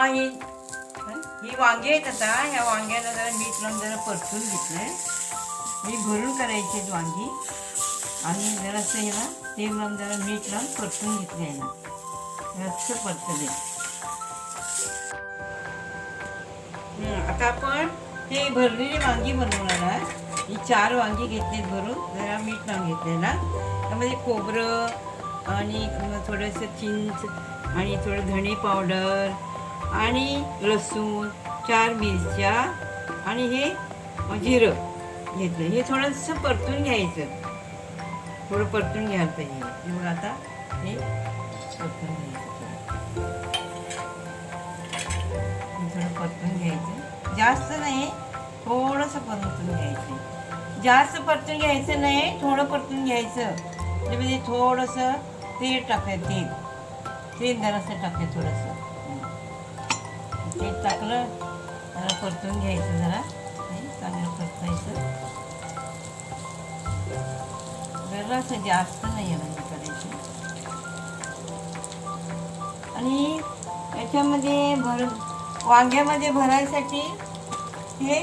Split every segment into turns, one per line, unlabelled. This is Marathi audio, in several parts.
ही वांगी आहेत. आता ह्या वांग्याला जरा मीठ लावून जरा परतून घेतलंय. ही भरून करायची आहेत वांगी आणि जरासं ह्याला तेल लावून जरा मीठ लावून परतून घेतलं ह्याला जरासं परतले. आता आपण हे भरलेली वांगी बनवणार आहे. ही 4 वांगी घेतलीत भरून, जरा मीठ लावून घेतलेला. त्यामध्ये खोबरं आणि थोडंसं चिंच आणि थोडं धणे पावडर आणि लसूण, 4 मिरच्या आणि हे जिरं घेतलं. हे थोडंसं परतून घ्यायचं, थोडं परतून घ्यायला पाहिजे. मग आता हे परतून घ्यायचं, थोडं परतून घ्यायचं. जास्त नाही, थोडंसं परतून घ्यायचं. जास्त परतून घ्यायचं नाही, थोडं परतून घ्यायचं. त्यामध्ये थोडंसं तेल टाकायचं, तेल जरासं टाकायचं. थोडंसं तेल टाकलं, जरा परतून घ्यायचं. जरा चांगलं परतायचं. जरासं जास्त नाही म्हणजे करायचं. आणि याच्यामध्ये वांग्यामध्ये भरायसाठी हे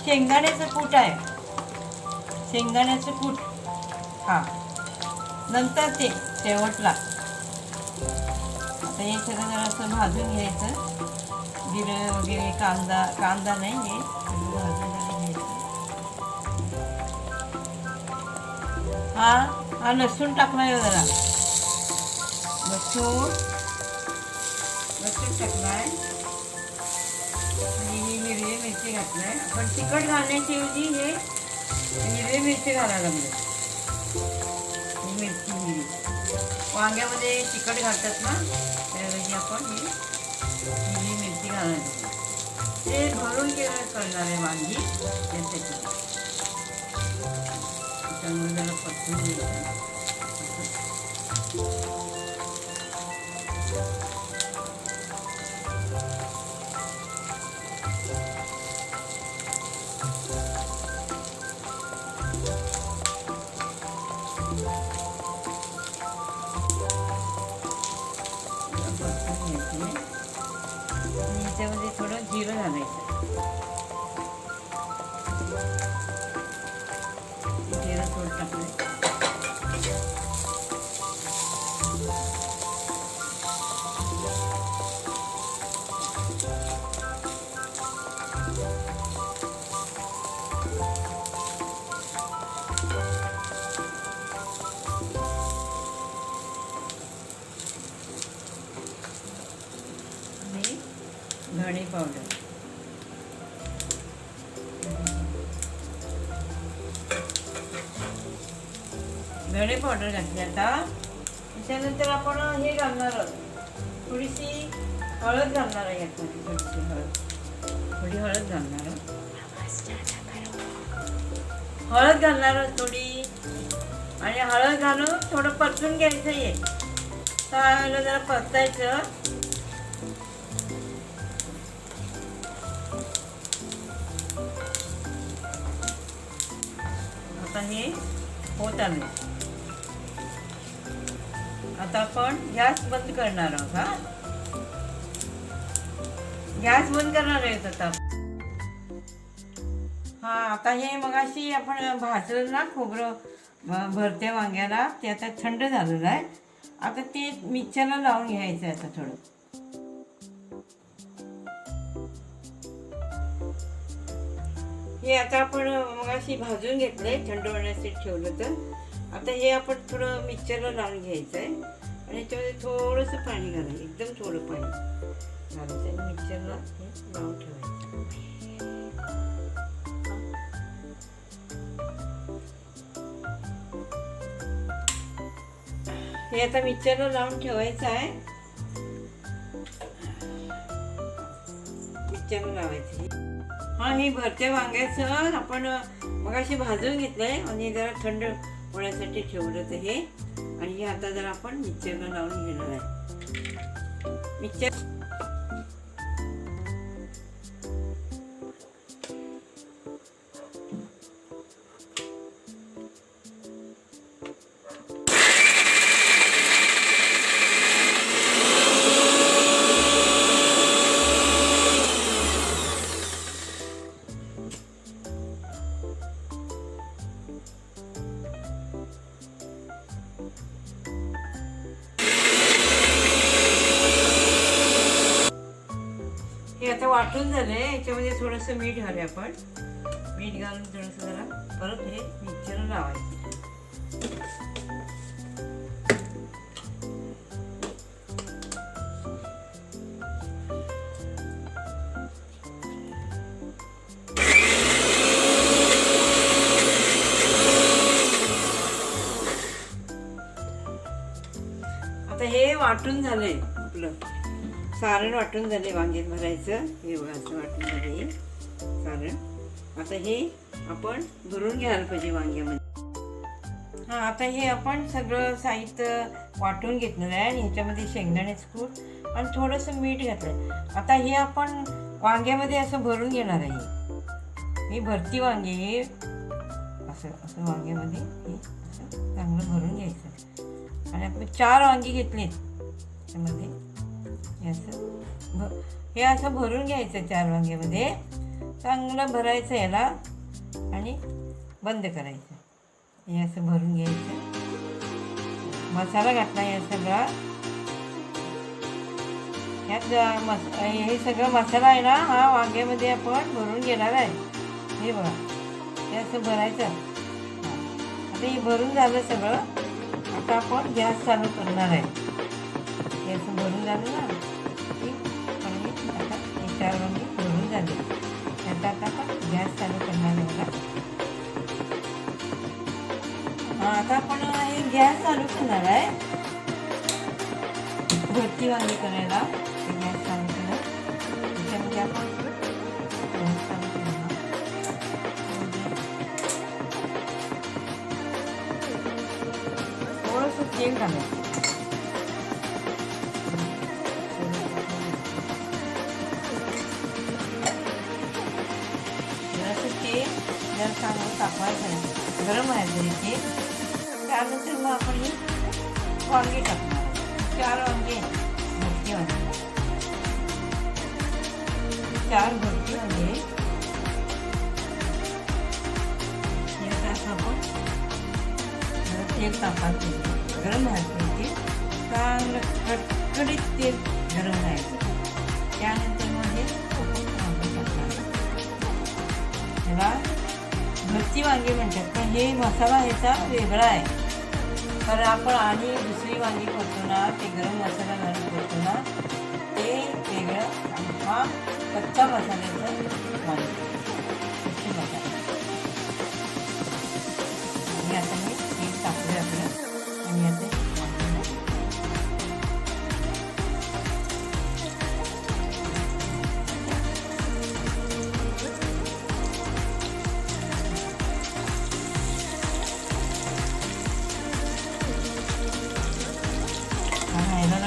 शेंगदाण्याचं कूट आहे. शेंगदाण्याचं कूट नंतर ते शेवटला. आता हे सगळं जरासं भाजून घ्यायचं. जिरं वगैरे, कांदा नाही, हे सगळं भाजून घ्यायचं. हा लसूण टाकलाय जरा, लसूण टाकलाय आणि ही हिरवी मिरची घातलाय. आपण तिखट घालण्याची ऐवजी हे हिरवी मिरची घालायला लागले. ही मिरची हिरवी वांग्यामध्ये तिखट घालतात ना, त्याऐवजी आपण ही हिरवी मिरची घालायला लागली. ते भरून करणार आहे वांगी त्यासाठी. त्यामुळे जरा परतून घ्यायचं. याच्यामध्ये थोडं जिरं घालायचं. जिरं थोडं टाकलं. धणे पावडर, धणे पावडर घातली. आता त्याच्यानंतर आपण हे घालणार आहोत, थोडीशी हळद घालणार आहे. थोडी हळद घालणार आहोत. थोडी. आणि हळद घालून थोडं परतून घ्यायचं. हे तर जरा परतायचं. आता हे होत आले. आता आपण गॅस बंद करणार आहोत. गॅस बंद करणार आहेत आता. आता हे मगाशी आपण भाजलं ना खोबरं भरत्या वांग्याला, ते आता थंड झालेलं आहे. आता ते मिक्सरला लावून घ्यायचं आहे. आता थोडं हे आता आपण मगाशी भाजून घेतलंय, थंड होण्यासाठी ठेवलं. तर आता हे आपण थोडं मिक्सरला लावून घ्यायचं आहे. आणि याच्यामध्ये थोडंसं पाणी घालायचं, एकदम थोडं पाणी घालायचं आणि मिक्सरला हे लावून ठेवायचं. हे आता मिक्सरला लावून ठेवायचं आहे. मिक्सरला लावायचं. हे भरत्या वांग्याचं आपण मगाशी भाजून घेतलंय आणि जरा थंड होण्यासाठी ठेवलं तर हे. आणि हे आता जरा आपण मिक्सरला लावून घेणार आहे. मिक्सर वाटून झाले. याच्यामध्ये थोडंसं मीठ घाले आपण. मीठ घालून थोडंसं जरा परत हे मिक्सर लावायचं. आता हे वाटून झालंय आपलं सारण. वाटून झाले वांग्यात भरायचं. हे बघा असं वाटून झाले सारण. आता हे आपण भरून घ्यायला पाहिजे वांग्यामध्ये. हां, आता हे आपण सगळं साहित्य वाटून घेतलेलं आहे आणि ह्याच्यामध्ये शेंगदाण्याचं कूट आणि थोडंसं मीठ घातलं. आता हे आपण वांग्यामध्ये असं भरून घेणार आहे. हे भरती वांगे हे असं असं वांग्यामध्ये हे असं चांगलं भरून घ्यायचं. आणि आपण 4 वांगी घेतलीत त्यामध्ये हे असं भरून घ्यायचं. 4 वांग्यामध्ये चांगलं भरायचं याला आणि बंद करायचं. हे असं भरून घ्यायचं. मसाला घातला या सगळा. ह्यात हे सगळं मसाला आहे ना हा वांग्यामध्ये आपण भरून घेणार आहे. हे बघा हे असं भरायचं. आता हे भरून झालं सगळं. आता आपण गॅस चालू करणार आहे. हे असं भरून झालं ना आता हे 4 वांगी भरून झाले. आता आपण गॅस चालू करणार आहे बघा. हां, आता आपण हे गॅस चालू करणार आहे. भरती वांगी करायला गॅस चालू केलं. त्याच्यामध्ये आपण गॅस चालू करणार. थोडंसं तेल घालायचं. तेल चांगलं तापवायचं. गरम व्हायचं इथे. त्यानंतर मग आपण ही वांगे टाकणार. 4 वांगे भरती वांगे. 4 भरती वांगे हे असं आपण तेल तापायचं. गरम व्हायचं इथे. चांगलं कडकडीत तेल गरम व्हायचं. त्यानंतर मग हे वांगे टाकणार. त्याला भरती वांगी म्हणतात. पण हे मसाला ह्याचा वेगळा आहे. कारण आपण आणि दुसरी वांगी करतो ना ते गरम मसाला घालून करतो ना ते वेगळं. हा कच्चा मसाल्याचा वांगी कच्चे मसाला. आणि आता मी तेल टाकलं आपलं आणि आता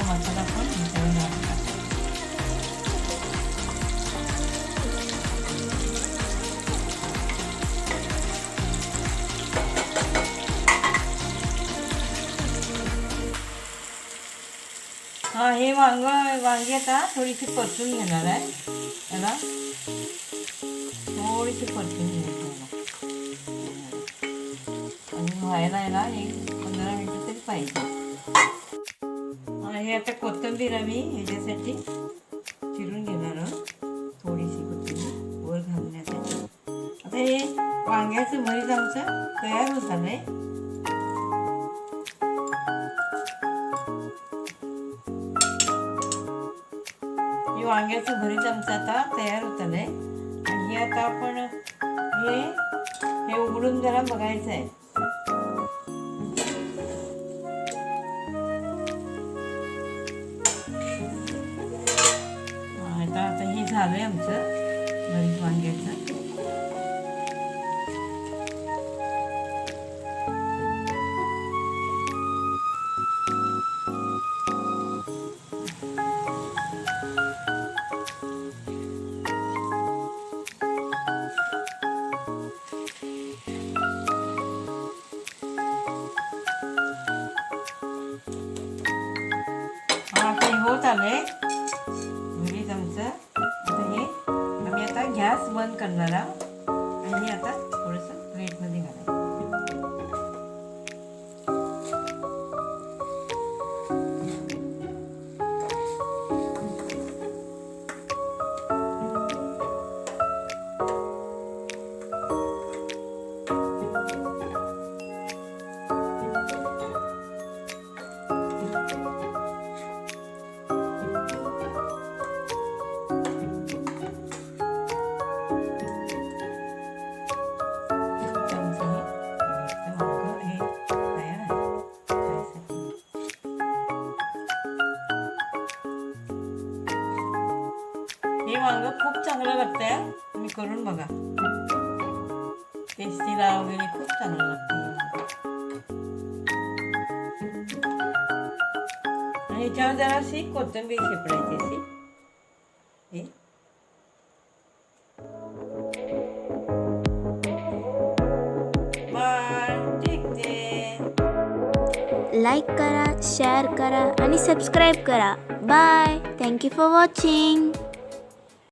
मसाला पण मिसळून घालून हां, हे वांगी आता थोडीशी परतून घेणार आहे. याला थोडीशी परतून घ्यायची. आणि व्हायला याला 15 मिनिटं तरी पाहिजे. हे आता कोथिंबीर आम्ही ह्याच्यासाठी चिरून घेणार आहोत. थोडीशी कोथिंबीर वर घालण्यासाठी. आता हे वांग्याचं भरीत आमचं तयार होत आलंय. हे वांग्याचं भरीत आमचं आता तयार होत आलंय. आणि हे आता आपण हे उघडून जरा बघायचं आहे. आता हे झालंय आमचं भरीत वांग्याचं. आता हे होत आलंय भरीत आमचं. आम्ही आता गॅस बंद करणार आहोत आणि आता थोडंसं प्लेटमध्ये घालायचं. वांग खूप चांगलं लागतंय. तुम्ही करून बघा. टेस्टीला वगैरे खूप चांगलं लागतं. आणि ह्याच्यावर जराशी कोथिंबीर शिपडायची अशी. Hey bye. Take care.
Like करा, शेअर करा आणि सबस्क्राईब करा. Bye. Thank you for watching.